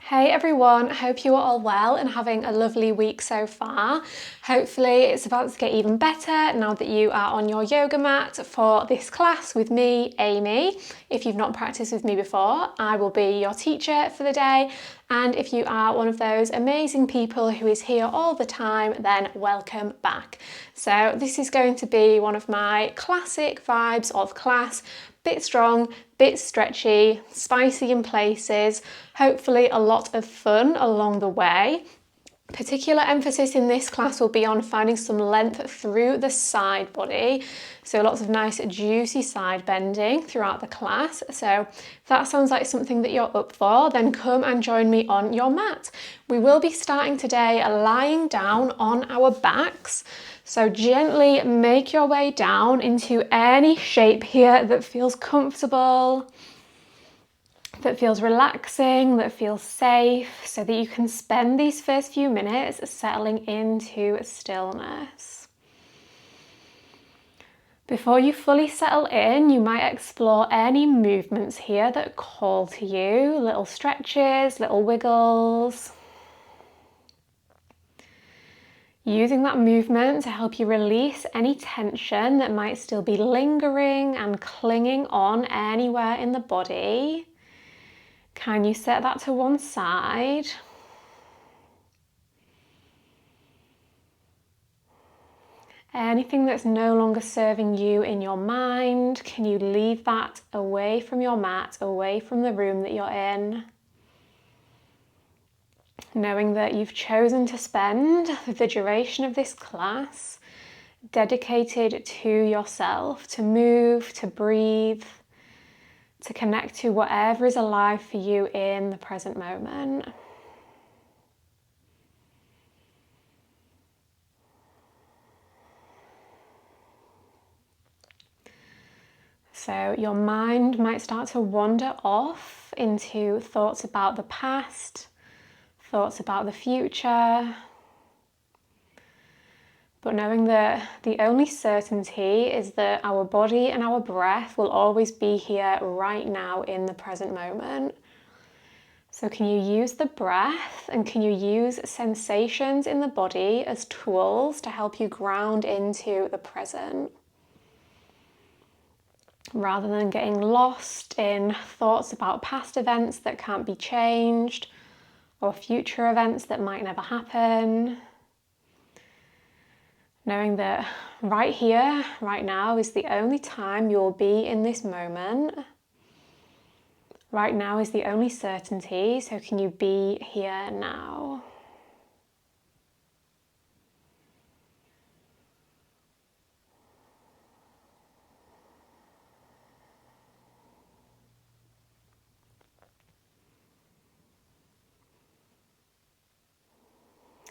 Hey everyone, hope you are all well and having a lovely week so far. Hopefully it's about to get even better now that you are on your yoga mat for this class with me, Amy. If you've not practiced with me before, I will be your teacher for the day. And if you are one of those amazing people who is here all the time, then welcome back. So this is going to be one of my classic vibes of class. Bit strong, bit stretchy, spicy in places, hopefully a lot of fun along the way. Particular emphasis in this class will be on finding some length through the side body, so lots of nice juicy side bending throughout the class. So if that sounds like something that you're up for, then come and join me on your mat. We will be starting today lying down on our backs. So gently make your way down into any shape here that feels comfortable, that feels relaxing, that feels safe, so that you can spend these first few minutes settling into stillness. Before you fully settle in, you might explore any movements here that call to you, little stretches, little wiggles. Using that movement to help you release any tension that might still be lingering and clinging on anywhere in the body. Can you set that to one side? Anything that's no longer serving you in your mind, can you leave that away from your mat, away from the room that you're in? Knowing that you've chosen to spend the duration of this class dedicated to yourself, to move, to breathe, to connect to whatever is alive for you in the present moment. So your mind might start to wander off into thoughts about the past, thoughts about the future, but knowing that the only certainty is that our body and our breath will always be here right now in the present moment. So can you use the breath and can you use sensations in the body as tools to help you ground into the present? Rather than getting lost in thoughts about past events that can't be changed, or future events that might never happen. Knowing that right here, right now is the only time you'll be in this moment. Right now is the only certainty, so can you be here now?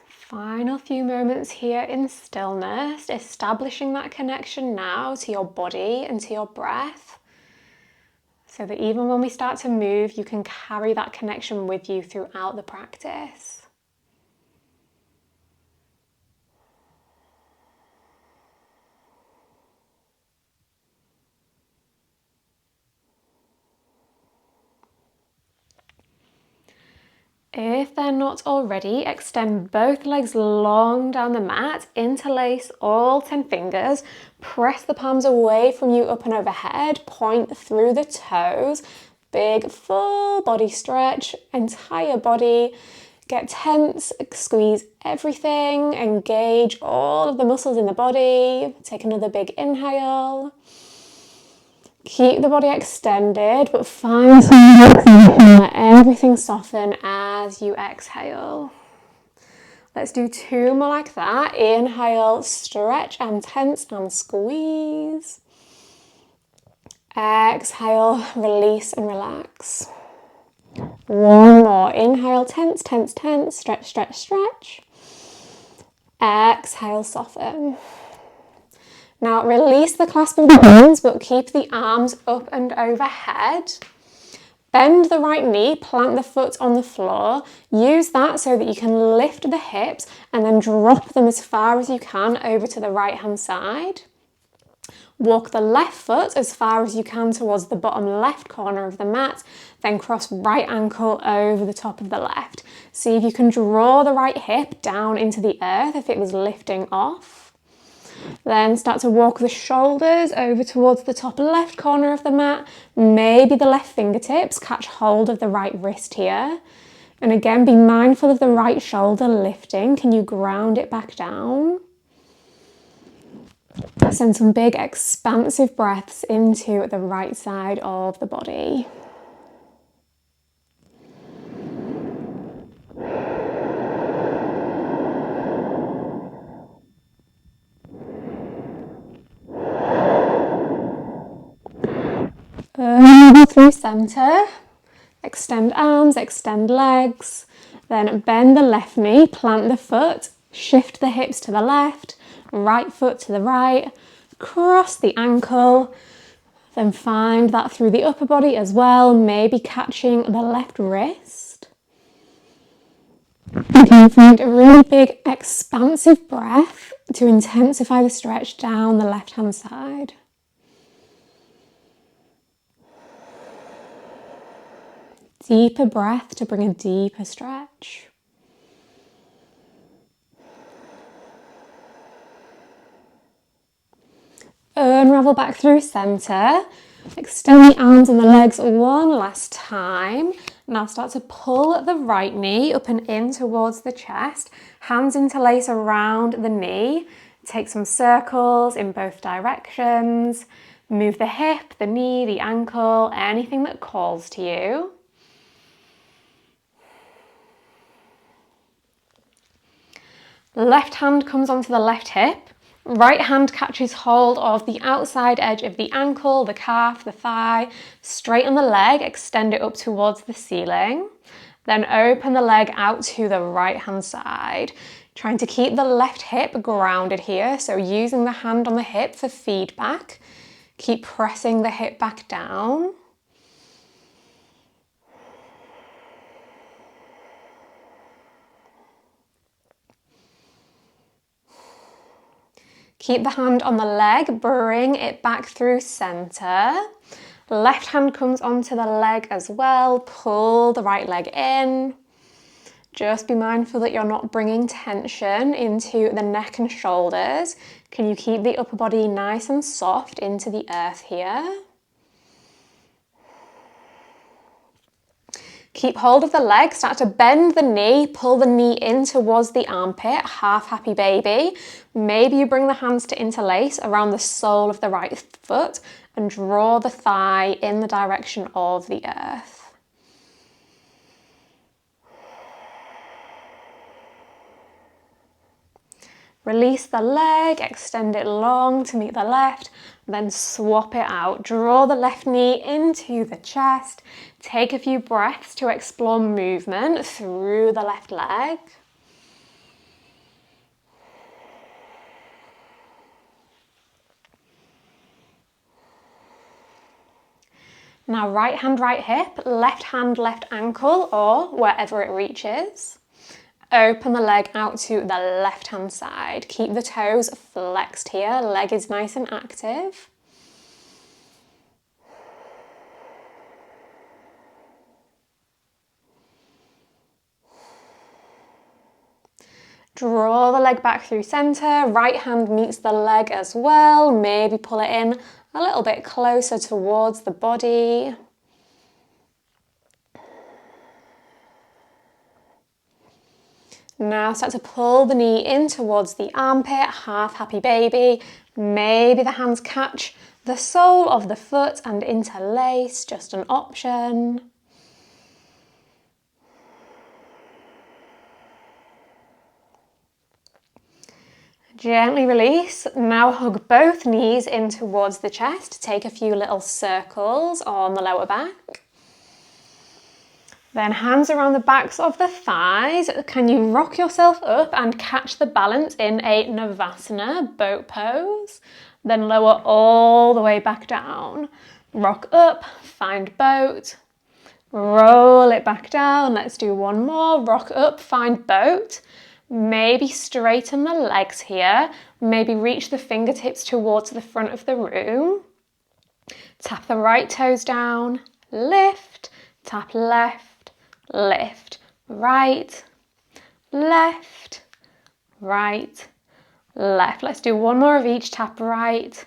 Final few moments here in stillness, establishing that connection now to your body and to your breath, so that even when we start to move, you can carry that connection with you throughout the practice. If they're not already, extend both legs long down the mat, interlace all 10 fingers, press the palms away from you up and overhead, point through the toes, big full body stretch, entire body, get tense, squeeze everything, engage all of the muscles in the body, take another big inhale. Keep the body extended, but find some relaxation. Let everything soften as you exhale. Let's do 2 more like that. Inhale, stretch and tense and squeeze. Exhale, release and relax. 1 more. Inhale, tense, tense, tense. Stretch, stretch, stretch. Exhale, soften. Now release the clasp of the hands, but keep the arms up and overhead. Bend the right knee, plant the foot on the floor. Use that so that you can lift the hips and then drop them as far as you can over to the right hand side. Walk the left foot as far as you can towards the bottom left corner of the mat, then cross right ankle over the top of the left. See if you can draw the right hip down into the earth if it was lifting off. Then start to walk the shoulders over towards the top left corner of the mat. Maybe the left fingertips catch hold of the right wrist here. And again, be mindful of the right shoulder lifting. Can you ground it back down? Send some big expansive breaths into the right side of the body. Through center. Extend arms, extend legs. Then bend the left knee, plant the foot, shift the hips to the left, right foot to the right, cross the ankle, then find that through the upper body as well, maybe catching the left wrist. You can find a really big expansive breath to intensify the stretch down the left hand side. Deeper breath to bring a deeper stretch. Unravel back through center. Extend the arms and the legs one last time. Now start to pull the right knee up and in towards the chest. Hands interlace around the knee. Take some circles in both directions. Move the hip, the knee, the ankle, anything that calls to you. Left hand comes onto the left hip. Right hand catches hold of the outside edge of the ankle, the calf, the thigh. Straighten the leg, extend it up towards the ceiling. Then open the leg out to the right hand side. Trying to keep the left hip grounded here, so using the hand on the hip for feedback. Keep pressing the hip back down. Keep the hand on the leg, bring it back through center. Left hand comes onto the leg as well, pull the right leg in. Just be mindful that you're not bringing tension into the neck and shoulders. Can you keep the upper body nice and soft into the earth here? Keep hold of the leg, start to bend the knee, pull the knee in towards the armpit, half happy baby. Maybe you bring the hands to interlace around the sole of the right foot and draw the thigh in the direction of the earth. Release the leg, extend it long to meet the left, then swap it out. Draw the left knee into the chest. Take a few breaths to explore movement through the left leg. Now right hand, right hip, left hand, left ankle, or wherever it reaches. Open the leg out to the left hand side. Keep the toes flexed here. Leg is nice and active. Draw the leg back through center. Right hand meets the leg as well. Maybe pull it in a little bit closer towards the body. Now start to pull the knee in towards the armpit, half happy baby. Maybe the hands catch the sole of the foot and interlace, just an option. Gently release. Now hug both knees in towards the chest. Take a few little circles on the lower back. Then hands around the backs of the thighs. Can you rock yourself up and catch the balance in a Navasana, boat pose? Then lower all the way back down. Rock up, find boat. Roll it back down. Let's do one more. Rock up, find boat. Maybe straighten the legs here. Maybe reach the fingertips towards the front of the room. Tap the right toes down, lift, tap left, lift, right, left, right, left. Let's do one more of each. Tap right,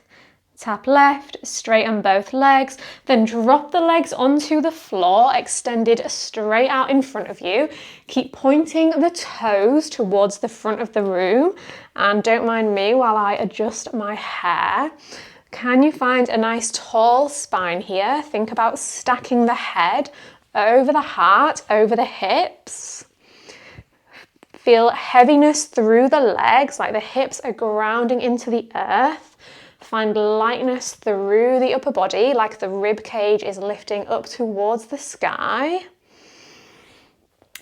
tap left, straighten both legs, then drop the legs onto the floor, extended straight out in front of you. Keep pointing the toes towards the front of the room, and don't mind me while I adjust my hair. Can you find a nice tall spine here? Think about stacking the head over the heart, over the hips. Feel heaviness through the legs, like the hips are grounding into the earth. Find lightness through the upper body, like the rib cage is lifting up towards the sky.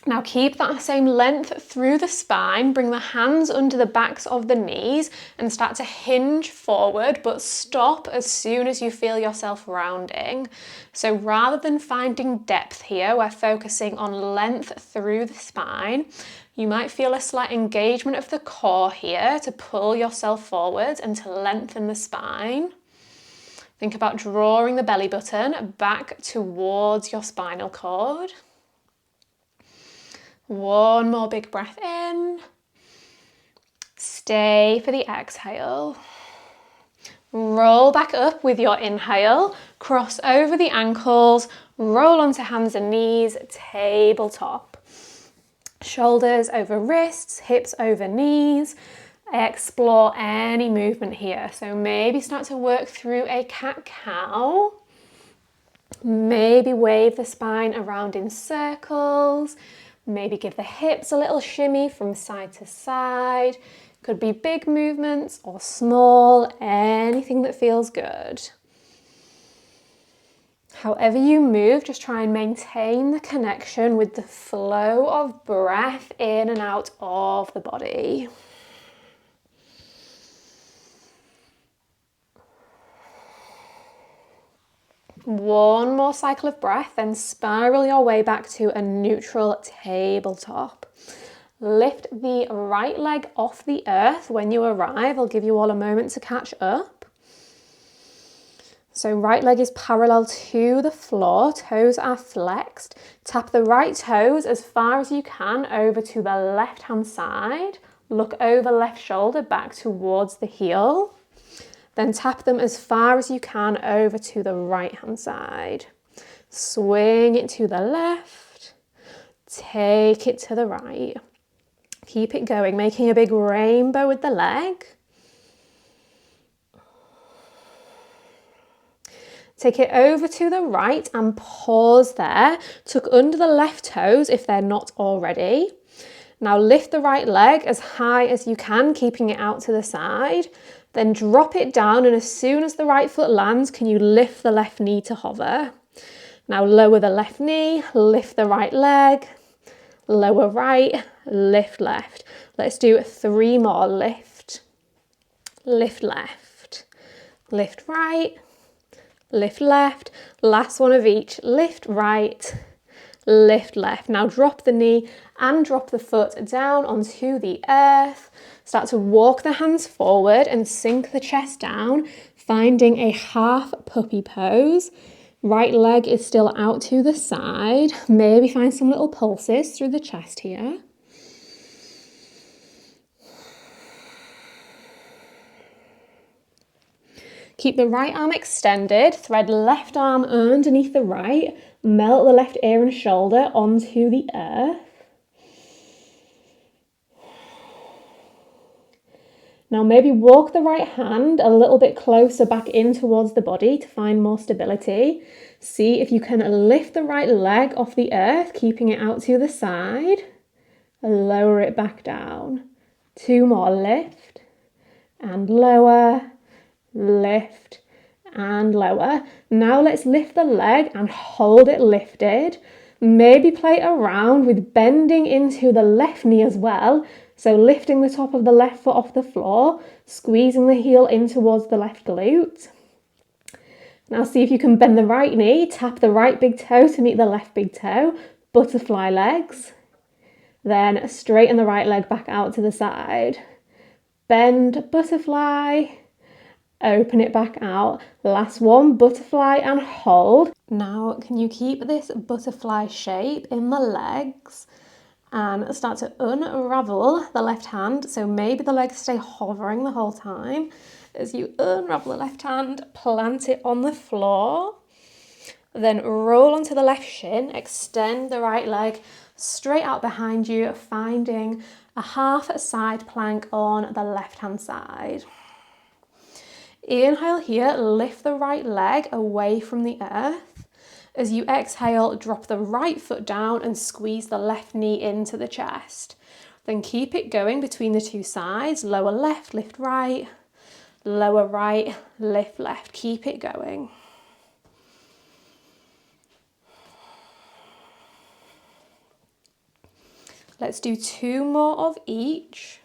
Now keep that same length through the spine, bring the hands under the backs of the knees and start to hinge forward, but stop as soon as you feel yourself rounding. So rather than finding depth here, we're focusing on length through the spine. You might feel a slight engagement of the core here to pull yourself forward and to lengthen the spine. Think about drawing the belly button back towards your spinal cord. One more big breath in. Stay for the exhale. Roll back up with your inhale. Cross over the ankles. Roll onto hands and knees. Tabletop. Shoulders over wrists, hips over knees. Explore any movement here. So maybe start to work through a cat-cow. Maybe wave the spine around in circles. Maybe give the hips a little shimmy from side to side. Could be big movements or small, anything that feels good. However you move, just try and maintain the connection with the flow of breath in and out of the body. One more cycle of breath, then spiral your way back to a neutral tabletop. Lift the right leg off the earth when you arrive. I'll give you all a moment to catch up. So right leg is parallel to the floor, toes are flexed. Tap the right toes as far as you can over to the left hand side. Look over left shoulder back towards the heel. Then tap them as far as you can over to the right hand side. Swing it to the left, take it to the right. Keep it going, making a big rainbow with the leg. Take it over to the right and pause there. Tuck under the left toes if they're not already. Now lift the right leg as high as you can, keeping it out to the side. Then drop it down, and as soon as the right foot lands, can you lift the left knee to hover? Now lower the left knee, lift the right leg, lower right, lift left. Let's do 3 more. Lift, lift left, lift right, lift left. Last one of each. Lift right, lift left. Now drop the knee and drop the foot down onto the earth. Start to walk the hands forward and sink the chest down, finding a half puppy pose. Right leg is still out to the side. Maybe find some little pulses through the chest here. Keep the right arm extended, thread left arm underneath the right, melt the left ear and shoulder onto the earth. Now maybe walk the right hand a little bit closer back in towards the body to find more stability. See if you can lift the right leg off the earth, keeping it out to the side. Lower it back down. 2 more. Lift and lower, lift and lower. Now let's lift the leg and hold it lifted. Maybe play around with bending into the left knee as well. So lifting the top of the left foot off the floor, squeezing the heel in towards the left glute. Now see if you can bend the right knee, tap the right big toe to meet the left big toe, butterfly legs. Then straighten the right leg back out to the side. Bend, butterfly, open it back out. Last one, butterfly and hold. Now, can you keep this butterfly shape in the legs and start to unravel the left hand? So maybe the legs stay hovering the whole time. As you unravel the left hand, plant it on the floor. Then roll onto the left shin, extend the right leg straight out behind you, finding a half side plank on the left hand side. Inhale here, lift the right leg away from the earth. As you exhale, drop the right foot down and squeeze the left knee into the chest. Then keep it going between the two sides, lower left, lift right, lower right, lift left. Keep it going. Let's do 2 more of each.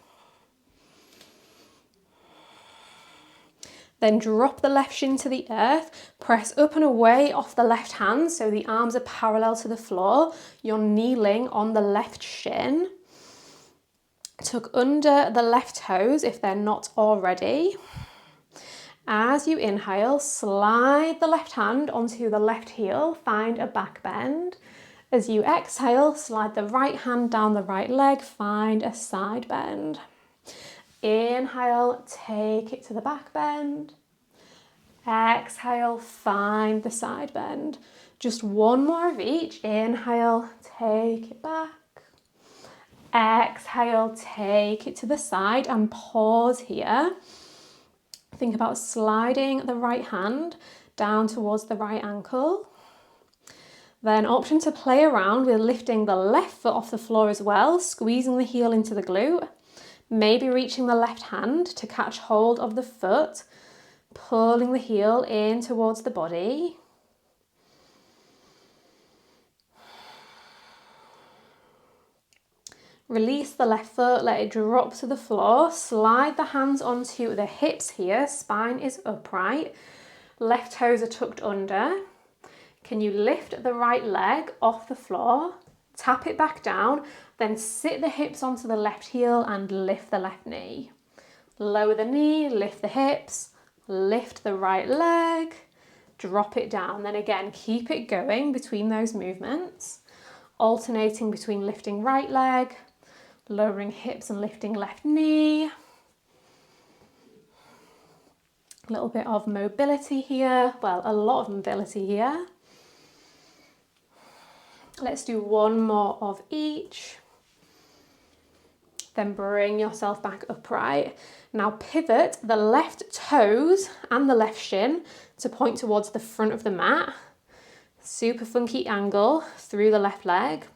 Then drop the left shin to the earth, press up and away off the left hand so the arms are parallel to the floor. You're kneeling on the left shin. Tuck under the left toes if they're not already. As you inhale, slide the left hand onto the left heel, find a back bend. As you exhale, slide the right hand down the right leg, find a side bend. Inhale, take it to the back bend. Exhale, find the side bend. Just 1 more of each. Inhale, take it back. Exhale, take it to the side and pause here. Think about sliding the right hand down towards the right ankle. Then option to play around with lifting the left foot off the floor as well, squeezing the heel into the glute, maybe reaching the left hand to catch hold of the foot, pulling the heel in towards the body. Release the left foot, let it drop to the floor, slide the hands onto the hips here, spine is upright, left toes are tucked under. Can you lift the right leg off the floor, tap it back down, then sit the hips onto the left heel and lift the left knee. Lower the knee, lift the hips, lift the right leg, drop it down. Then again, keep it going between those movements, alternating between lifting right leg, lowering hips and lifting left knee. A little bit of mobility here, well, a lot of mobility here. Let's do 1 more of each. Then bring yourself back upright. Now pivot the left toes and the left shin to point towards the front of the mat. Super funky angle through the left leg.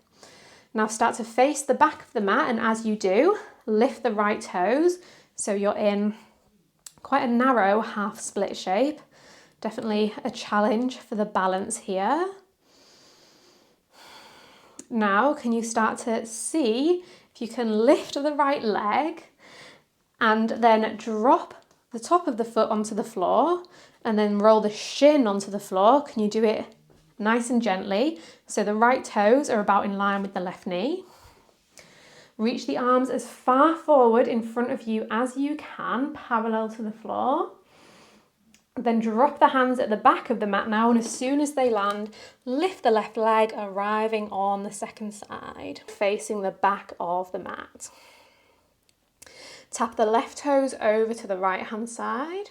Now start to face the back of the mat, and as you do, lift the right toes so you're in quite a narrow half split shape. Definitely a challenge for the balance here. Now, can you start to see if you can lift the right leg and then drop the top of the foot onto the floor and then roll the shin onto the floor? Can you do it nice and gently so the right toes are about in line with the left knee? Reach the arms as far forward in front of you as you can, parallel to the floor. Then drop the hands at the back of the mat now, and as soon as they land, lift the left leg, arriving on the second side, facing the back of the mat. Tap the left toes over to the right hand side,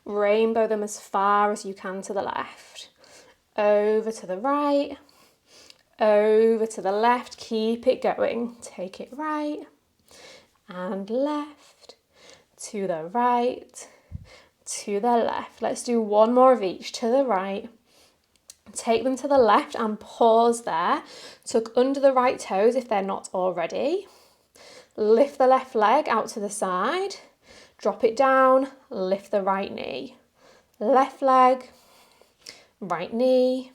rainbow them as far as you can to the left, over to the right, over to the left, keep it going. Take it right and left, to the right, to the left. Let's do 1 more of each. To the right, take them to the left and pause there. Tuck under the right toes if they're not already. Lift the left leg out to the side, drop it down, lift the right knee. Left leg, right knee,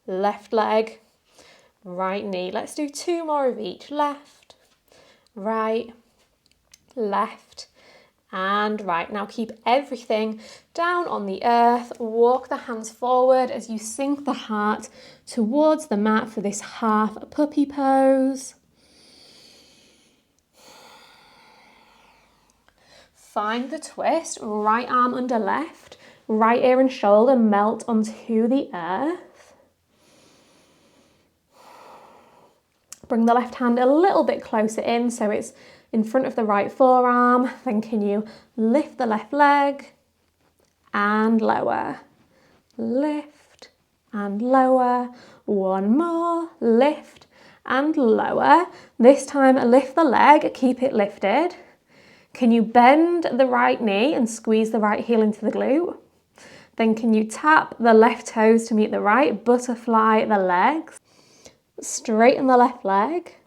left leg, right knee. Let's do 2 more of each. Left, right, left, and right. Now keep everything down on the earth. Walk the hands forward as you sink the heart towards the mat for this half puppy pose. Find the twist, right arm under left, right ear and shoulder melt onto the earth. Bring the left hand a little bit closer in so it's in front of the right forearm. Then can you lift the left leg and lower, lift and lower. One more, lift and lower. This time lift the leg, keep it lifted. Can you bend the right knee and squeeze the right heel into the glute? Then can you tap the left toes to meet the right, butterfly the legs, straighten the left leg,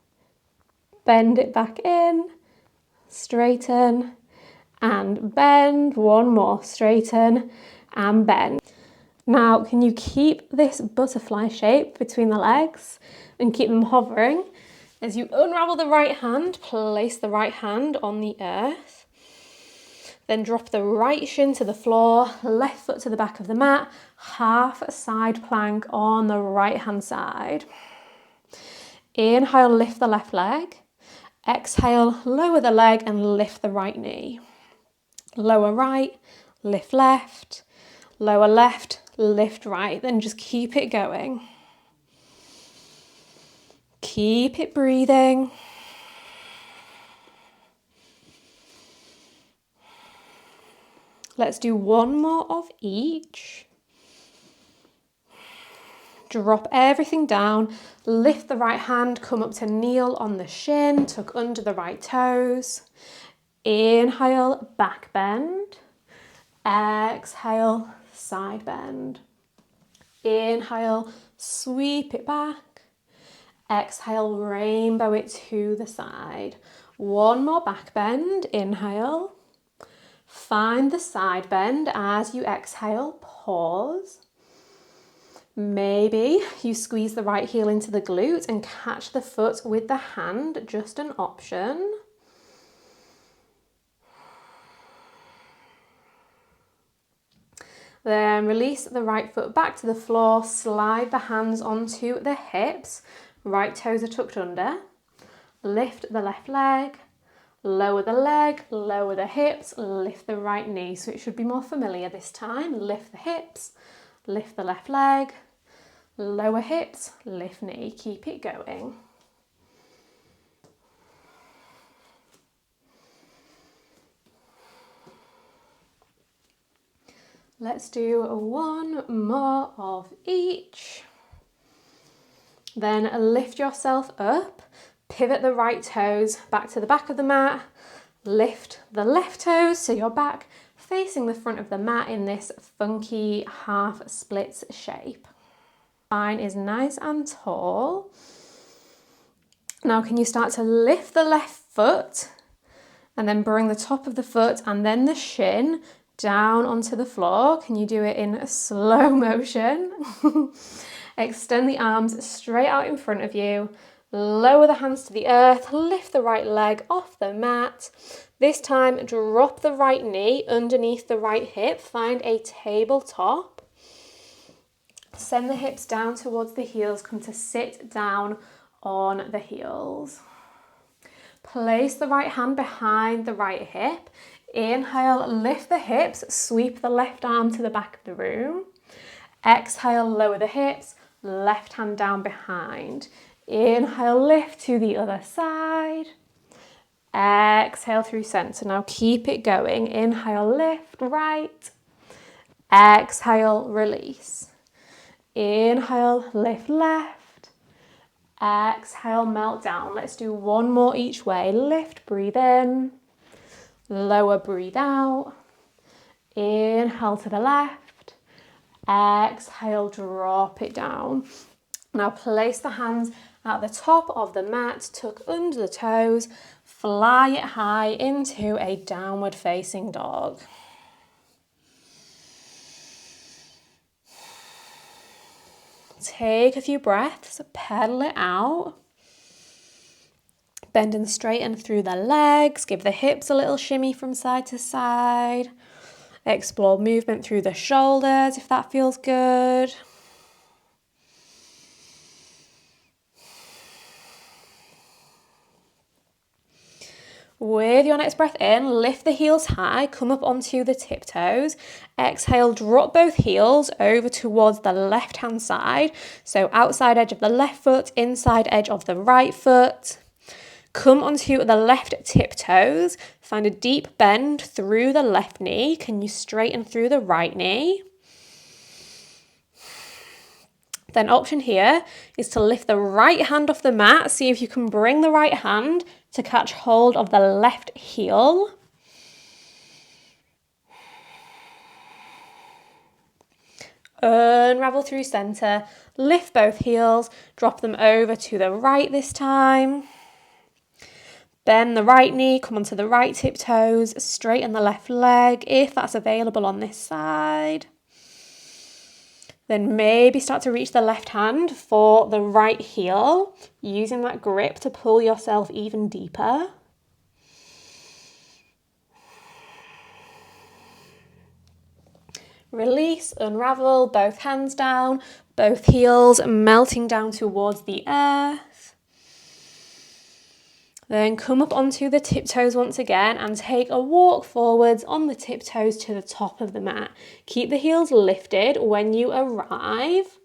bend it back in, straighten and bend. One more, straighten and bend. Now, can you keep this butterfly shape between the legs and keep them hovering? As you unravel the right hand, place the right hand on the earth. Then drop the right shin to the floor, left foot to the back of the mat, half side plank on the right hand side. Inhale, lift the left leg. Exhale, lower the leg and lift the right knee. Lower right, lift left, lower left, lift right. Then just keep it going. Keep it breathing. Let's do one more of each. Drop everything down, lift the right hand, come up to kneel on the shin, tuck under the right toes. Inhale, back bend. Exhale, side bend. Inhale, sweep it back. Exhale, rainbow it to the side. One more back bend, inhale. Find the side bend as you exhale, pause. Maybe you squeeze the right heel into the glute and catch the foot with the hand, just an option. Then release the right foot back to the floor, slide the hands onto the hips, right toes are tucked under. Lift the left leg, lower the leg, lower the hips, lift the right knee. So it should be more familiar this time. Lift the hips, lift the left leg, lower hips, lift knee. Keep it going. Let's do one more of each. Then lift yourself up, pivot the right toes back to the back of the mat, lift the left toes so you're back facing the front of the mat in this funky half splits shape. Spine is nice and tall. Now can you start to lift the left foot and then bring the top of the foot and then the shin down onto the floor. Can you do it in slow motion? Extend the arms straight out in front of you. Lower the hands to the earth. Lift the right leg off the mat. This time, drop the right knee underneath the right hip. Find a tabletop. Send the hips down towards the heels. Come to sit down on the heels. Place the right hand behind the right hip. Inhale, lift the hips, sweep the left arm to the back of the room. Exhale, lower the hips, left hand down behind. Inhale, lift to the other side. Exhale through center. Now keep it going. Inhale, lift right. Exhale, release. Inhale, lift left. Exhale, melt down. Let's do one more each way. Lift, breathe in. Lower, breathe out. Inhale to the left. Exhale, drop it down. Now place the hands at the top of the mat, tuck under the toes, fly it high into a downward facing dog. Take a few breaths, pedal it out. Bend and straighten through the legs, give the hips a little shimmy from side to side. Explore movement through the shoulders if that feels good. With your next breath in, lift the heels high, come up onto the tiptoes. Exhale, drop both heels over towards the left-hand side. So outside edge of the left foot, inside edge of the right foot. Come onto the left tiptoes. Find a deep bend through the left knee. Can you straighten through the right knee? Then option here is to lift the right hand off the mat. See if you can bring the right hand to catch hold of the left heel. Unravel through center. Lift both heels. Drop them over to the right this time. Bend the right knee, come onto the right tiptoes. Straighten the left leg if that's available on this side. Then maybe start to reach the left hand for the right heel, using that grip to pull yourself even deeper. Release, unravel, both hands down, both heels melting down towards the earth. Then come up onto the tiptoes once again and take a walk forwards on the tiptoes to the top of the mat. Keep the heels lifted when you arrive.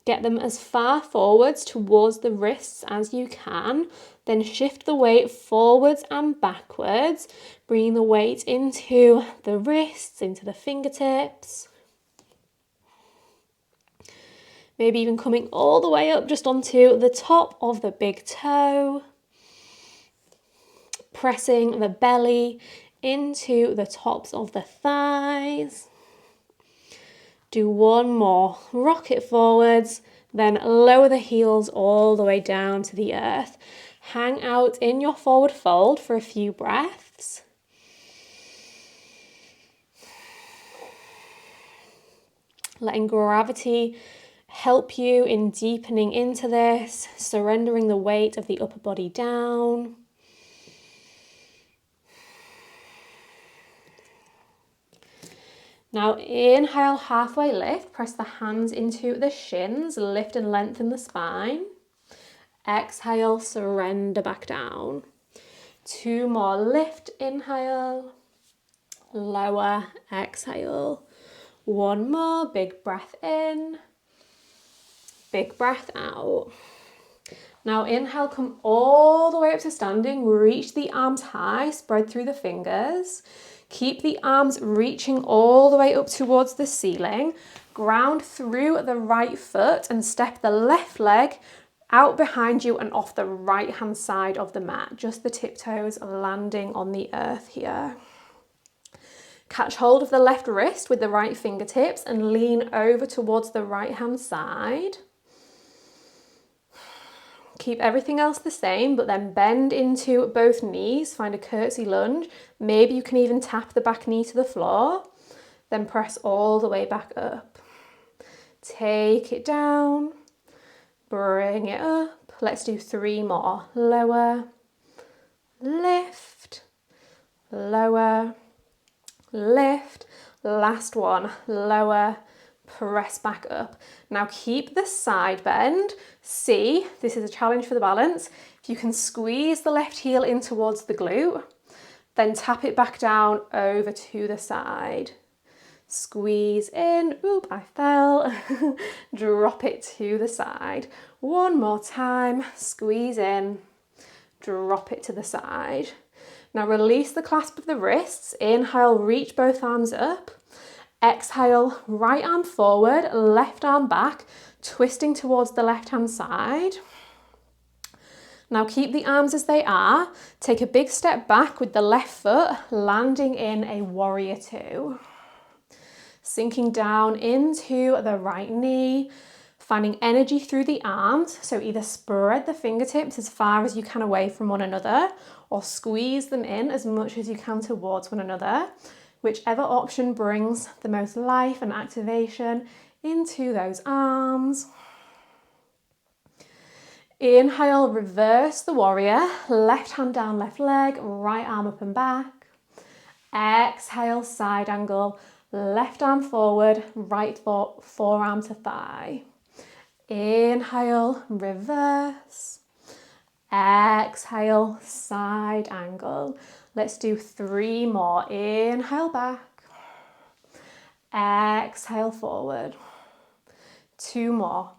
Get them as far forwards towards the wrists as you can. Then shift the weight forwards and backwards. Bring the weight into the wrists, into the fingertips. Maybe even coming all the way up just onto the top of the big toe. Pressing the belly into the tops of the thighs. Do one more. Rock it forwards, then lower the heels all the way down to the earth. Hang out in your forward fold for a few breaths. Letting gravity help you in deepening into this, surrendering the weight of the upper body down. Now inhale, halfway lift, press the hands into the shins, lift and lengthen the spine. Exhale, surrender back down. 2 more, lift, inhale, lower, exhale. 1 more, big breath in, big breath out. Now inhale, come all the way up to standing, reach the arms high, spread through the fingers. Keep the arms reaching all the way up towards the ceiling. Ground through the right foot and step the left leg out behind you and off the right hand side of the mat. Just the tiptoes landing on the earth here. Catch hold of the left wrist with the right fingertips and lean over towards the right hand side. Keep everything else the same, but then bend into both knees, find a curtsy lunge. Maybe you can even tap the back knee to the floor, then press all the way back up. Take it down, bring it up. Let's do 3 more. Lower, lift, lower, lift. Last one, lower, press back up. Now keep the side bend. See, this is a challenge for the balance. If you can squeeze the left heel in towards the glute, then tap it back down over to the side. Squeeze in, oop, I fell. Drop it to the side. 1 more time, squeeze in, drop it to the side. Now release the clasp of the wrists. Inhale, reach both arms up. Exhale, right arm forward, left arm back, twisting towards the left hand side. Now keep the arms as they are. Take a big step back with the left foot, landing in a warrior 2. Sinking down into the right knee, finding energy through the arms. So either spread the fingertips as far as you can away from one another, or squeeze them in as much as you can towards one another. Whichever option brings the most life and activation into those arms. Inhale, reverse the warrior. Left hand down, left leg, right arm up and back. Exhale, side angle. Left arm forward, right forearm to thigh. Inhale, reverse. Exhale, side angle. Let's do 3 more. Inhale back. Exhale forward. 2 more.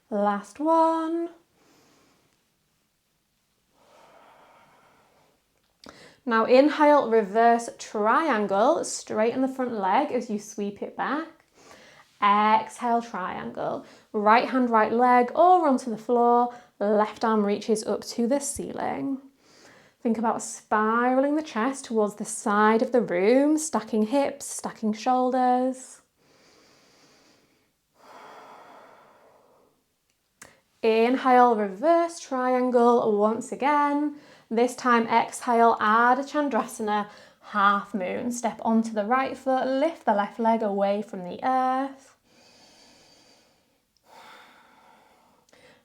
Last one. Now inhale, reverse triangle, straighten the front leg as you sweep it back. Exhale, triangle. Right hand, right leg, or onto the floor. Left arm reaches up to the ceiling. Think about spiraling the chest towards the side of the room, stacking hips, stacking shoulders. Inhale, reverse triangle once again. This time exhale, Ardha Chandrasana, half moon. Step onto the right foot, lift the left leg away from the earth.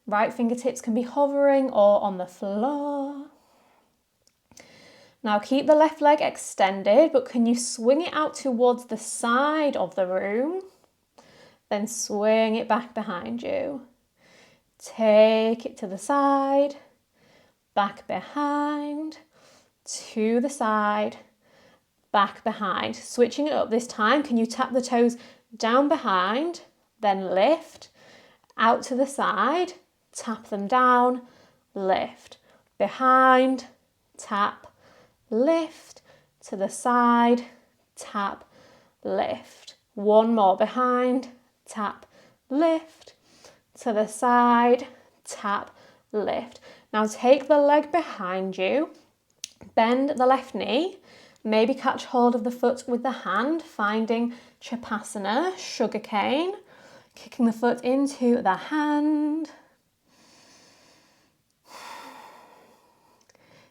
Right fingertips can be hovering or on the floor. Now keep the left leg extended, but can you swing it out towards the side of the room? Then swing it back behind you. Take it to the side, back behind, to the side, back behind. Switching it up this time, can you tap the toes down behind, then lift, out to the side, tap them down, lift, behind, tap, lift, to the side, tap, lift. One more, behind, tap, lift, to the side, tap, lift. Now take the leg behind you, bend the left knee, maybe catch hold of the foot with the hand, finding Chapasana, sugarcane, kicking the foot into the hand.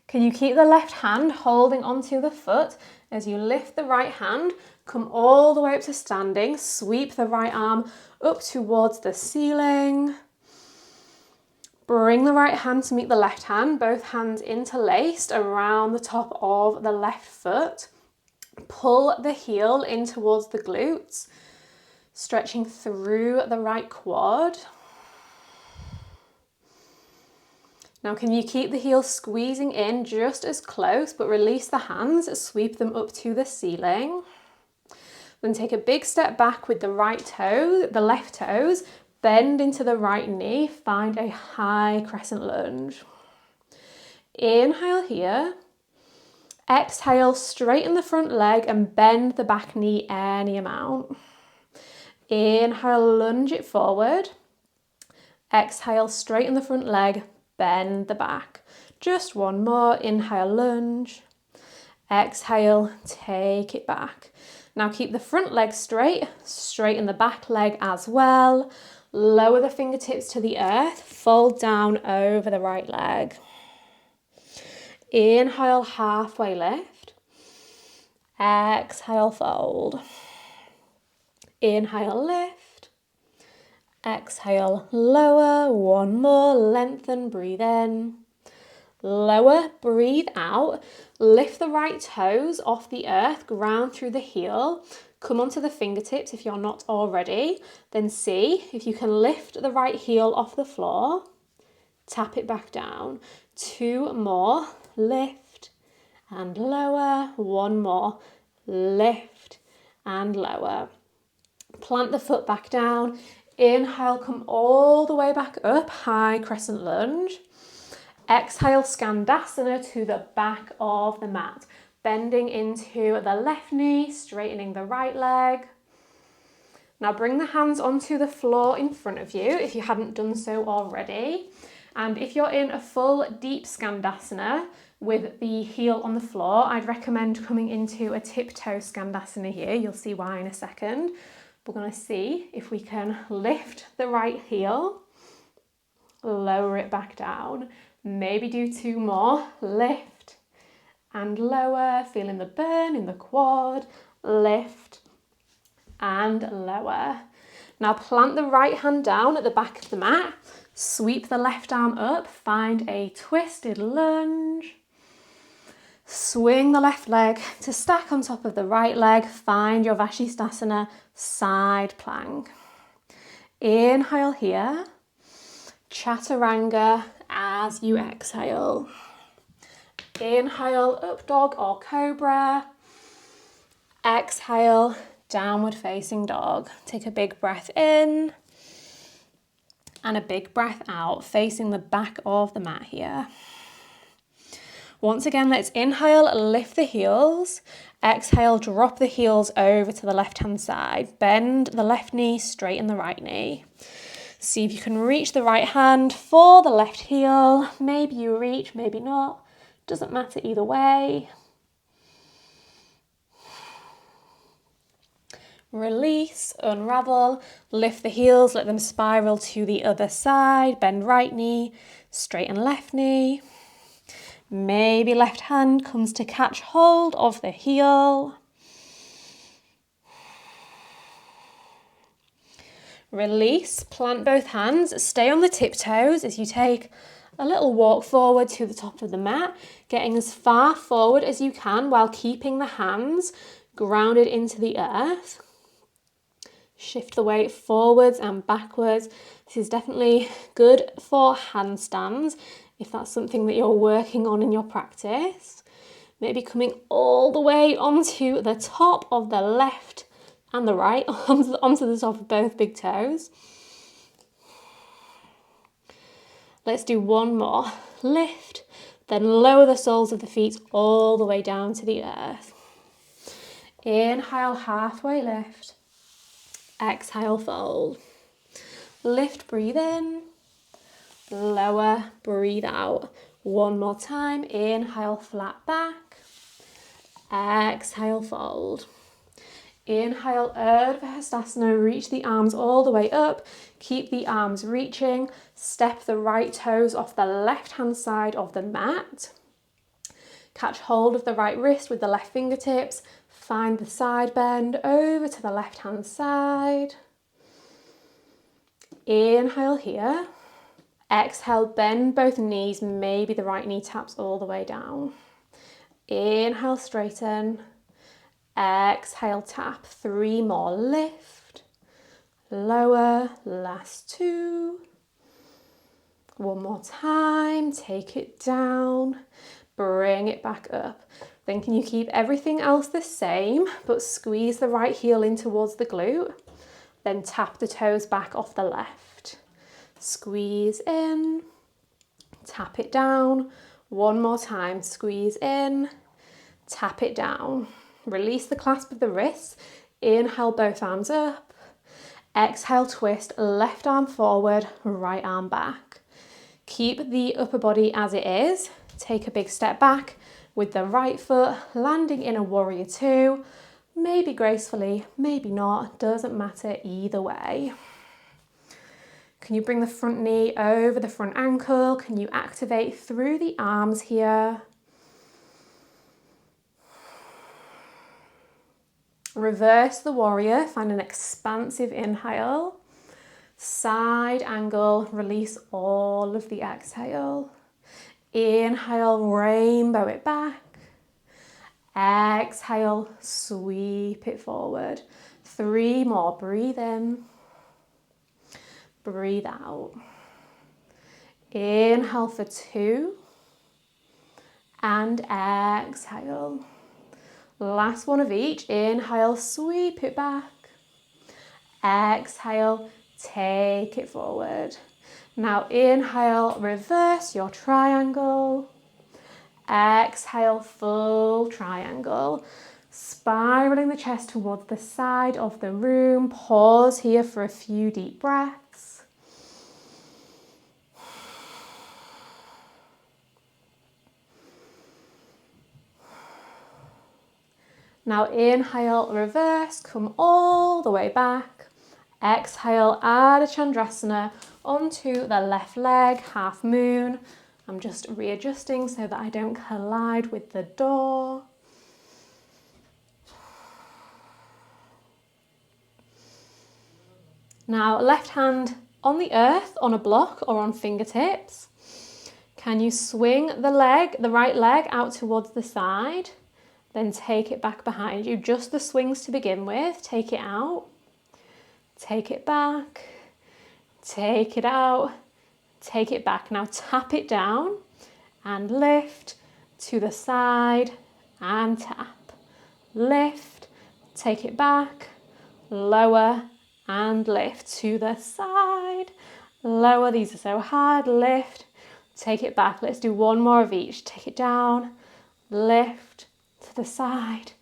Can you keep the left hand holding onto the foot as you lift the right hand, come all the way up to standing, sweep the right arm up towards the ceiling. Bring the right hand to meet the left hand, both hands interlaced around the top of the left foot. Pull the heel in towards the glutes, stretching through the right quad. Now can you keep the heel squeezing in just as close, but release the hands, sweep them up to the ceiling. Then take a big step back with the right toe, the left toes, bend into the right knee, find a high crescent lunge. Inhale here. Exhale, straighten the front leg and bend the back knee any amount. Inhale, lunge it forward. Exhale, straighten the front leg, bend the back. Just one more. Inhale, lunge. Exhale, take it back. Now keep the front leg straight, straighten the back leg as well. Lower the fingertips to the earth, fold down over the right leg. Inhale, halfway lift. Exhale, fold. Inhale, lift. Exhale, lower. One more, lengthen, breathe in. Lower, breathe out. Lift the right toes off the earth, ground through the heel. Come onto the fingertips if you're not already. Then see if you can lift the right heel off the floor. Tap it back down. 2 more. Lift and lower. 1 more. Lift and lower. Plant the foot back down. Inhale, come all the way back up. High crescent lunge. Exhale, Skandasana to the back of the mat. Bending into the left knee, straightening the right leg. Now bring the hands onto the floor in front of you if you hadn't done so already. And if you're in a full deep Skandasana with the heel on the floor, I'd recommend coming into a tiptoe Skandasana here. You'll see why in a second. We're going to see if we can lift the right heel, lower it back down. Maybe do 2 more. Lift and lower, feeling the burn in the quad. Lift and lower. Now plant the right hand down at the back of the mat. Sweep the left arm up. Find a twisted lunge. Swing the left leg to stack on top of the right leg. Find your Vashisthasana side plank. Inhale here. Chaturanga as you exhale. Inhale, up dog or cobra. Exhale, downward facing dog. Take a big breath in and a big breath out, facing the back of the mat here. Once again, let's inhale, lift the heels. Exhale, drop the heels over to the left-hand side. Bend the left knee, straighten the right knee. See if you can reach the right hand for the left heel. Maybe you reach, maybe not. Doesn't matter either way. Release, unravel, lift the heels, let them spiral to the other side. Bend right knee, straighten left knee. Maybe left hand comes to catch hold of the heel. Release, plant both hands, stay on the tiptoes as you take a little walk forward to the top of the mat, getting as far forward as you can while keeping the hands grounded into the earth. Shift the weight forwards and backwards. This is definitely good for handstands if that's something that you're working on in your practice. Maybe coming all the way onto the top of the left and the right, onto the top of both big toes. Let's do one more. Lift, then lower the soles of the feet all the way down to the earth. Inhale, halfway lift. Exhale, fold. Lift, breathe in. Lower, breathe out. One more time. Inhale, flat back. Exhale, fold. Inhale, Urdhva Hastasana. Reach the arms all the way up. Keep the arms reaching. Step the right toes off the left-hand side of the mat. Catch hold of the right wrist with the left fingertips. Find the side bend over to the left-hand side. Inhale here. Exhale, bend both knees. Maybe the right knee taps all the way down. Inhale, straighten. Exhale, tap. 3 more. Lift. Lower. Last 2. One more time. Take it down. Bring it back up. Then can you keep everything else the same, but squeeze the right heel in towards the glute. Then tap the toes back off the left. Squeeze in. Tap it down. One more time. Squeeze in. Tap it down. Release the clasp of the wrists. Inhale, both arms up. Exhale, twist. Left arm forward, right arm back. Keep the upper body as it is. Take a big step back with the right foot, landing in a warrior 2. Maybe gracefully, maybe not. Doesn't matter either way. Can you bring the front knee over the front ankle? Can you activate through the arms here? Reverse the warrior, find an expansive inhale. Side angle, release all of the exhale. Inhale, rainbow it back. Exhale, sweep it forward. 3 more, breathe in. Breathe out. Inhale for 2. And exhale. Last one of each. Inhale, sweep it back. Exhale, take it forward. Now inhale, reverse your triangle. Exhale, full triangle. Spiraling the chest towards the side of the room. Pause here for a few deep breaths. Now inhale, reverse, come all the way back. Exhale, Ardha Chandrasana onto the left leg, half moon. I'm just readjusting so that I don't collide with the door. Now left hand on the earth, on a block or on fingertips. Can you swing the right leg out towards the side? Then take it back behind you. Just the swings to begin with. Take it out. Take it back. take it out, take it back. Now tap it down and lift to the side and tap. Lift, take it back, lower and lift to the side, lower. These are so hard. Lift, take it back. Let's do one more of each. Take it down, lift to the side,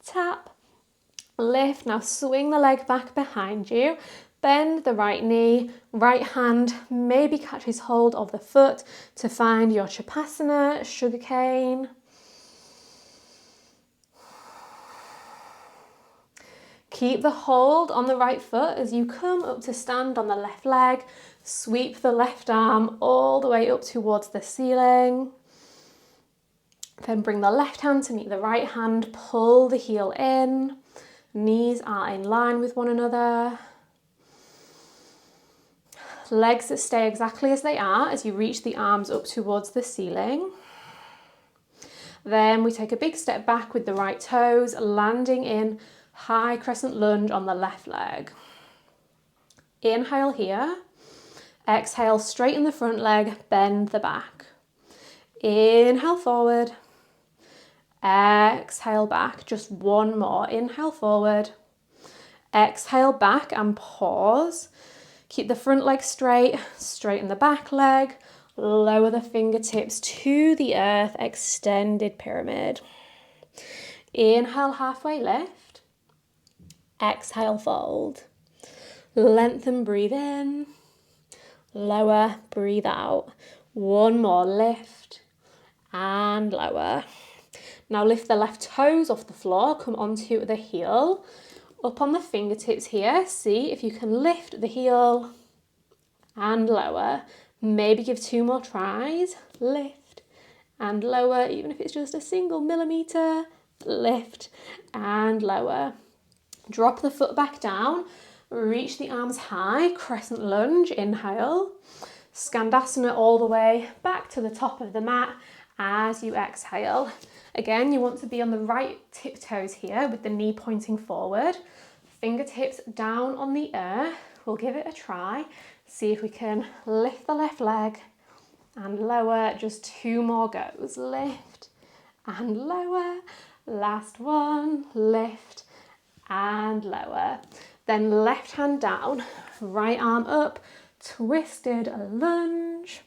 tap, lift. Now swing the leg back behind you. Bend the right knee, right hand maybe catches hold of the foot to find your Chapasana, sugarcane. Keep the hold on the right foot as you come up to stand on the left leg. Sweep the left arm all the way up towards the ceiling. Then bring the left hand to meet the right hand. Pull the heel in. Knees are in line with one another. Legs that stay exactly as they are as you reach the arms up towards the ceiling. Then we take a big step back with the right toes, landing in high crescent lunge on the left leg. Inhale here. Exhale, straighten the front leg, bend the back. Inhale forward. Exhale back. Just one more. Inhale forward. Exhale back and pause. Keep the front leg straight, straighten the back leg, lower the fingertips to the earth, extended pyramid. Inhale, halfway lift. Exhale, fold. Lengthen, breathe in. Lower, breathe out. One more, lift and lower. Now lift the left toes off the floor, come onto the heel. Up on the fingertips here, see if you can lift the heel and lower. Maybe give 2 more tries. Lift and lower, even if it's just a single millimeter. Lift and lower. Drop the foot back down. Reach the arms high, crescent lunge, inhale. Skandasana all the way back to the top of the mat as you exhale. Again, you want to be on the right tiptoes here with the knee pointing forward. Fingertips down on the earth. We'll give it a try. See if we can lift the left leg and lower. Just 2 more goes. Lift and lower. Last one. Lift and lower. Then left hand down, right arm up, twisted lunge.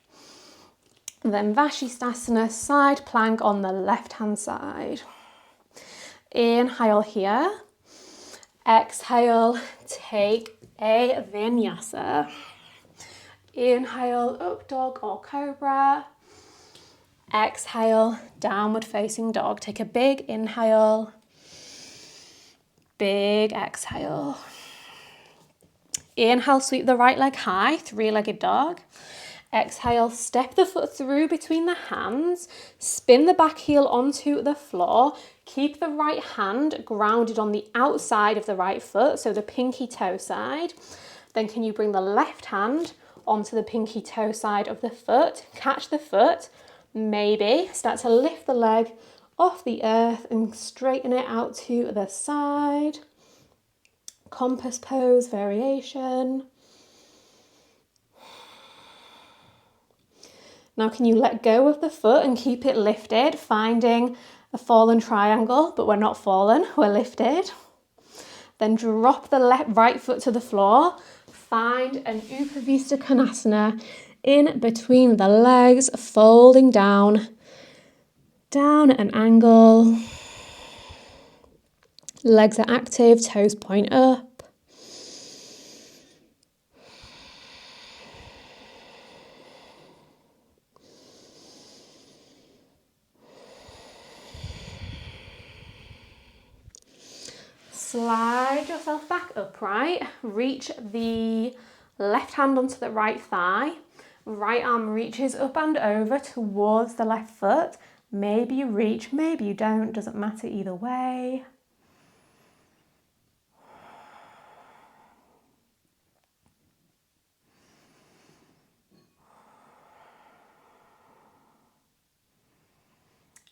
Then Vashisthasana, side plank on the left hand side. Inhale here. Exhale, take a Vinyasa. Inhale, up dog or cobra. Exhale, downward facing dog. Take a big inhale. Big exhale. Inhale, sweep the right leg high, 3-legged dog. Exhale, step the foot through between the hands, spin the back heel onto the floor, keep the right hand grounded on the outside of the right foot, so the pinky toe side. Then can you bring the left hand onto the pinky toe side of the foot, catch the foot, maybe start to lift the leg off the earth and straighten it out to the side. Compass pose variation. Now can you let go of the foot and keep it lifted, finding a fallen triangle, but we're not fallen, we're lifted. Then drop the right foot to the floor, find an Upavista Konasana in between the legs, folding down at an angle. Legs are active, toes point up. Slide yourself back upright, reach the left hand onto the right thigh, right arm reaches up and over towards the left foot. Maybe you reach, maybe you don't, doesn't matter either way.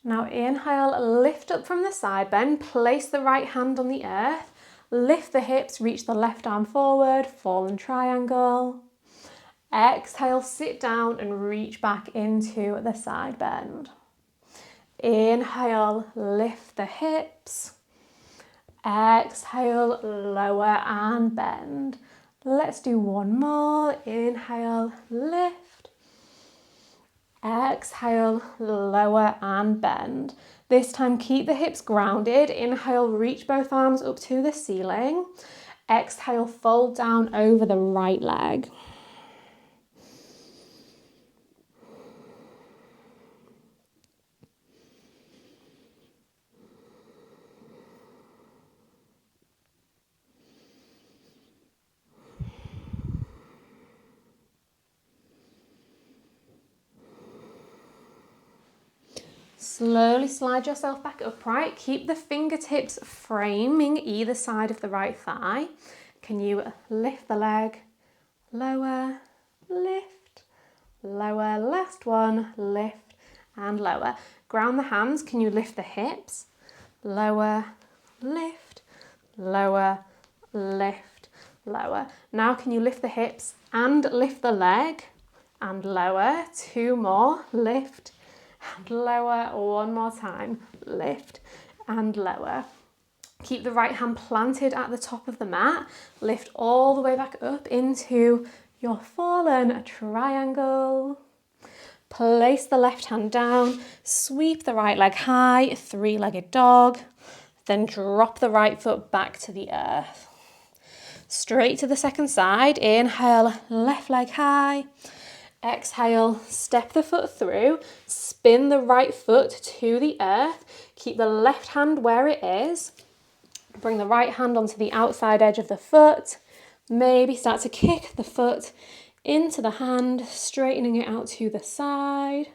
Now inhale, lift up from the side bend, place the right hand on the earth, lift the hips, reach the left arm forward, fallen triangle. Exhale, sit down and reach back into the side bend. Inhale, lift the hips. Exhale, lower and bend. Let's do one more. Inhale, lift. Exhale, lower and bend. This time keep the hips grounded. Inhale, reach both arms up to the ceiling. Exhale, fold down over the right leg. Slowly slide yourself back upright. Keep the fingertips framing either side of the right thigh. Can you lift the leg? Lower, lift, lower. Last one, lift and lower. Ground the hands. Can you lift the hips? Lower, lift, lower, lift, lower. Now can you lift the hips and lift the leg and lower? Two more, lift and lower. One more time, lift and lower. Keep the right hand planted at the top of the mat. Lift all the way back up into your fallen triangle. Place the left hand down, sweep the right leg high, three-legged dog, then drop the right foot back to the earth. Straight to the second side. Inhale, left leg high. Exhale, step the foot through, spin the right foot to the earth. Keep the left hand where it is. Bring the right hand onto the outside edge of the foot. Maybe start to kick the foot into the hand, straightening it out to the side.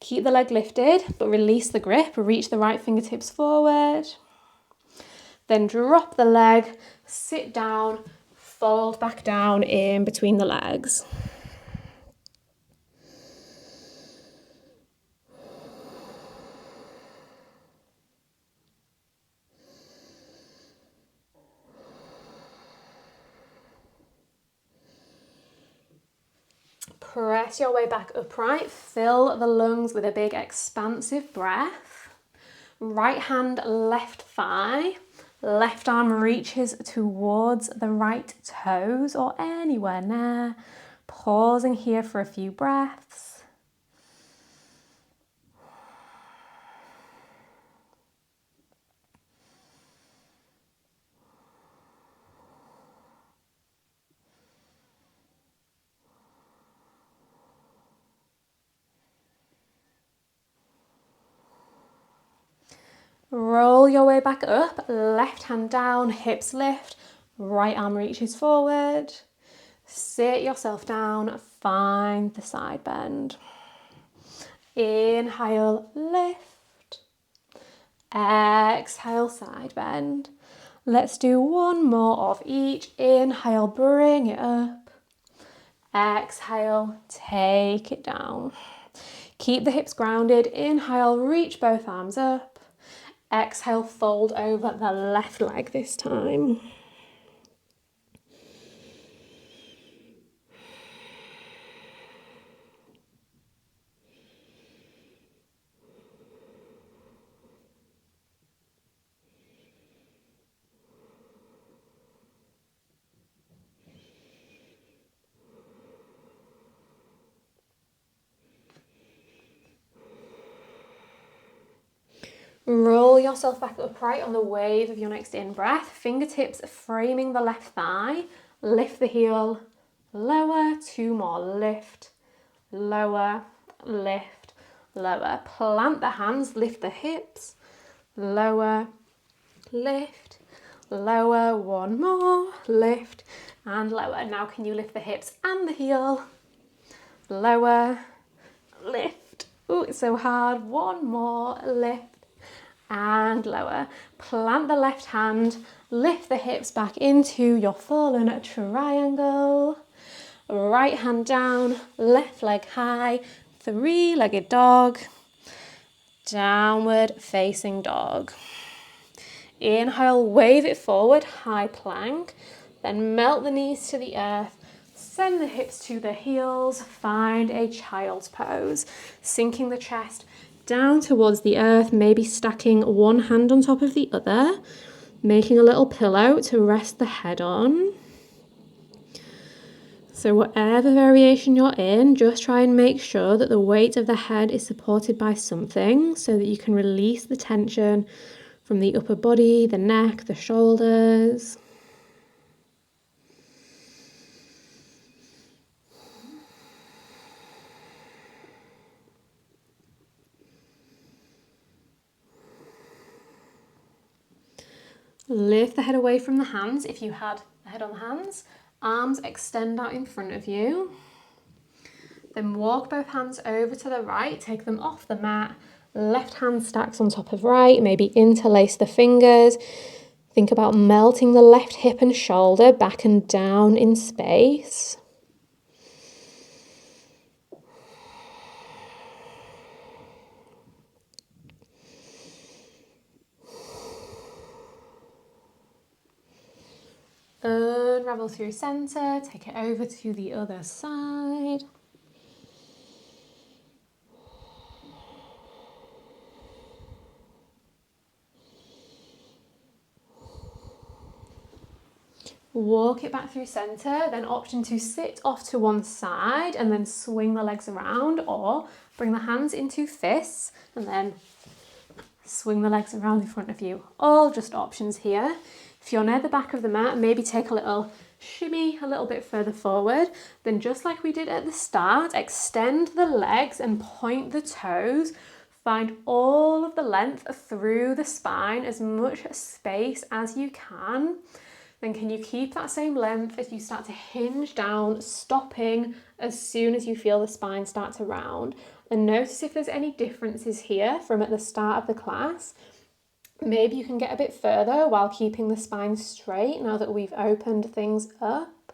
Keep the leg lifted, but release the grip. Reach the right fingertips forward. Then drop the leg, sit down, fold back down in between the legs. Press your way back upright. Fill the lungs with a big expansive breath. Right hand, left thigh. Left arm reaches towards the right toes or anywhere near. Pausing here for a few breaths. Roll your way back up, left hand down, hips lift, right arm reaches forward. Sit yourself down, find the side bend. Inhale, lift. Exhale, side bend. Let's do one more of each. Inhale, bring it up. Exhale, take it down. Keep the hips grounded. Inhale, reach both arms up. Exhale, fold over the left leg this time. Roll yourself back upright on the wave of your next in-breath. Fingertips framing the left thigh. Lift the heel. Lower. Two more. Lift. Lower. Lift. Lower. Plant the hands. Lift the hips. Lower. Lift. Lower. One more. Lift. And lower. Now can you lift the hips and the heel? Lower. Lift. Oh, it's so hard. One more. Lift. And lower. Plant the left hand, lift the hips back into your fallen triangle. Right hand down, left leg high, three-legged dog, downward facing dog. Inhale, wave it forward, high plank. Then melt the knees to the earth. Send the hips to the heels. Find a child's pose. Sinking the chest down towards the earth, maybe stacking one hand on top of the other, making a little pillow to rest the head on. So whatever variation you're in, just try and make sure that the weight of the head is supported by something so that you can release the tension from the upper body, the neck, the shoulders. Lift the head away from the hands if you had the head on the hands. Arms extend out in front of you. Then walk both hands over to the right, take them off the mat. Left hand stacks on top of right, maybe interlace the fingers. Think about melting the left hip and shoulder back and down in space. Unravel through center, take it over to the other side. Walk it back through center, then option to sit off to one side and then swing the legs around, or bring the hands into fists and then swing the legs around in front of you. All just options here. If you're near the back of the mat, maybe take a little shimmy a little bit further forward. Then just like we did at the start, extend the legs and point the toes. Find all of the length through the spine, as much space as you can. Then can you keep that same length as you start to hinge down, stopping as soon as you feel the spine start to round. And notice if there's any differences here from at the start of the class. Maybe you can get a bit further while keeping the spine straight now that we've opened things up.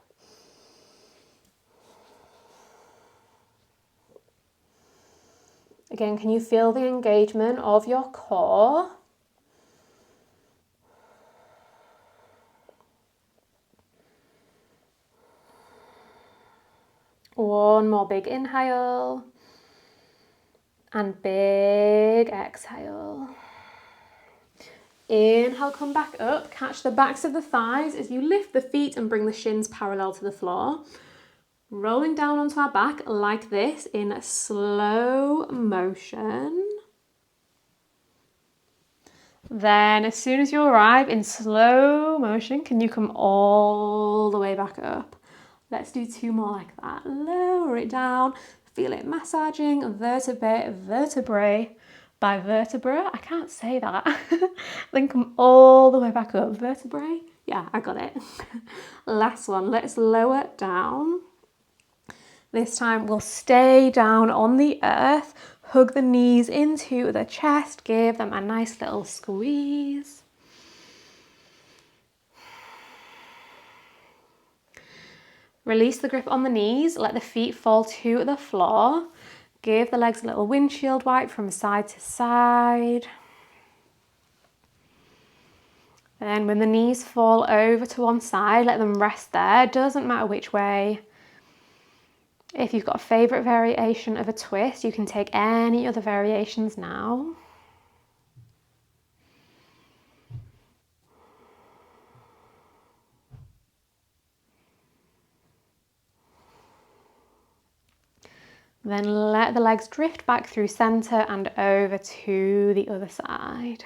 Again, can you feel the engagement of your core? One more big inhale and big exhale. Inhale, come back up, catch the backs of the thighs as you lift the feet and bring the shins parallel to the floor. Rolling down onto our back like this in slow motion. Then as soon as you arrive in slow motion, can you come all the way back up? Let's do two more like that. Lower it down, feel it massaging vertebrae by vertebra. I can't say that. Then come all the way back up. Vertebrae? Yeah, I got it. Last one. Let's lower it down. This time we'll stay down on the earth. Hug the knees into the chest. Give them a nice little squeeze. Release the grip on the knees. Let the feet fall to the floor. Give the legs a little windshield wipe from side to side. Then when the knees fall over to one side, let them rest there. Doesn't matter which way. If you've got a favourite variation of a twist, you can take any other variations now. Then let the legs drift back through centre and over to the other side.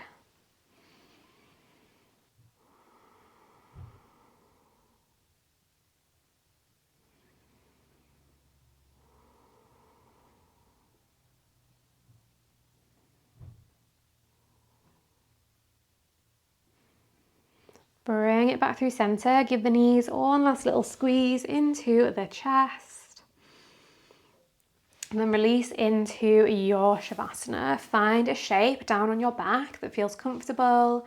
Bring it back through centre. Give the knees one last little squeeze into the chest. And then release into your Shavasana. Find a shape down on your back that feels comfortable,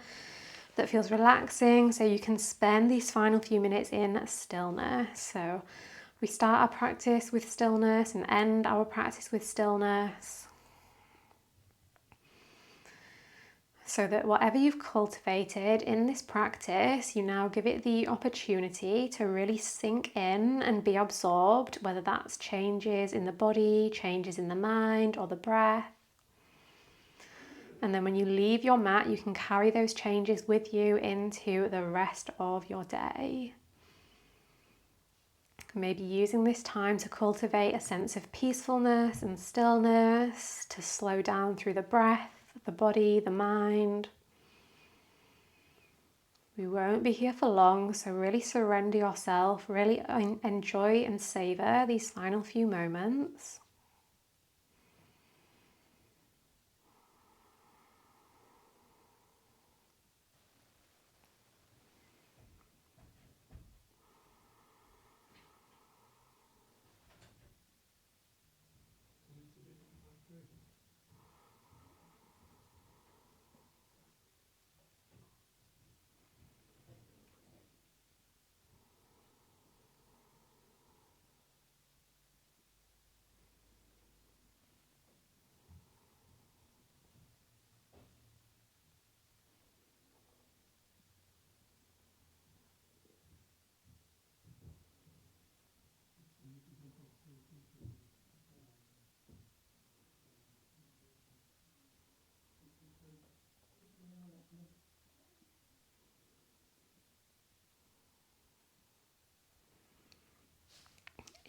that feels relaxing, so you can spend these final few minutes in stillness. So we start our practice with stillness and end our practice with stillness. So that whatever you've cultivated in this practice, you now give it the opportunity to really sink in and be absorbed, whether that's changes in the body, changes in the mind, or the breath. And then when you leave your mat, you can carry those changes with you into the rest of your day. Maybe using this time to cultivate a sense of peacefulness and stillness, to slow down through the breath, the body, the mind. We won't be here for long, so really surrender yourself, really enjoy and savor these final few moments.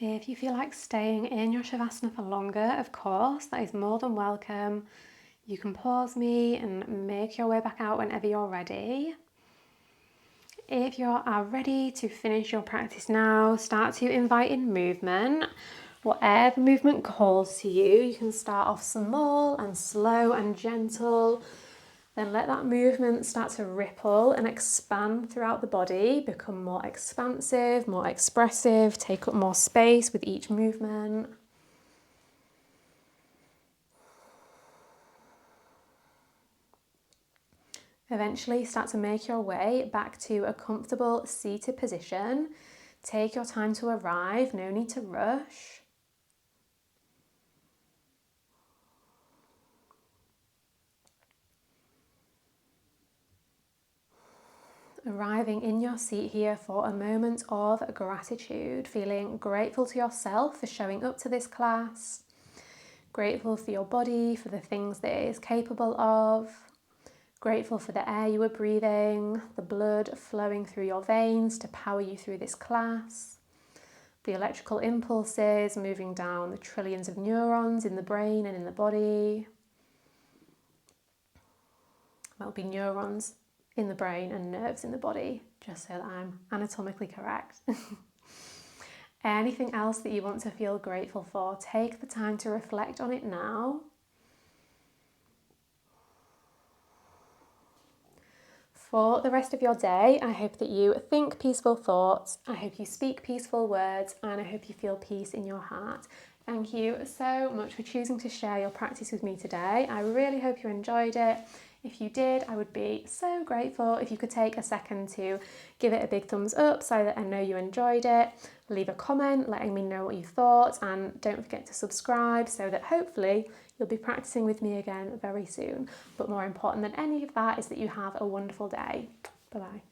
If you feel like staying in your Shavasana for longer, of course, that is more than welcome. You can pause me and make your way back out whenever you're ready. If you are ready to finish your practice now, start to invite in movement. Whatever movement calls to you, you can start off small and slow and gentle. Then let that movement start to ripple and expand throughout the body, become more expansive, more expressive, take up more space with each movement. Eventually start to make your way back to a comfortable seated position. Take your time to arrive, no need to rush. Arriving in your seat here for a moment of gratitude, feeling grateful to yourself for showing up to this class, grateful for your body, for the things that it is capable of, grateful for the air you were breathing, the blood flowing through your veins to power you through this class, the electrical impulses moving down the trillions of neurons in the brain and in the body. That will be neurons in the brain and nerves in the body, just so that I'm anatomically correct. Anything else that you want to feel grateful for, take the time to reflect on it now. For the rest of your day, I hope that you think peaceful thoughts, I hope you speak peaceful words, and I hope you feel peace in your heart. Thank you so much for choosing to share your practice with me today. I really hope you enjoyed it. If you did, I would be so grateful if you could take a second to give it a big thumbs up so that I know you enjoyed it. Leave a comment letting me know what you thought, and don't forget to subscribe so that hopefully you'll be practicing with me again very soon. But more important than any of that is that you have a wonderful day. Bye-bye.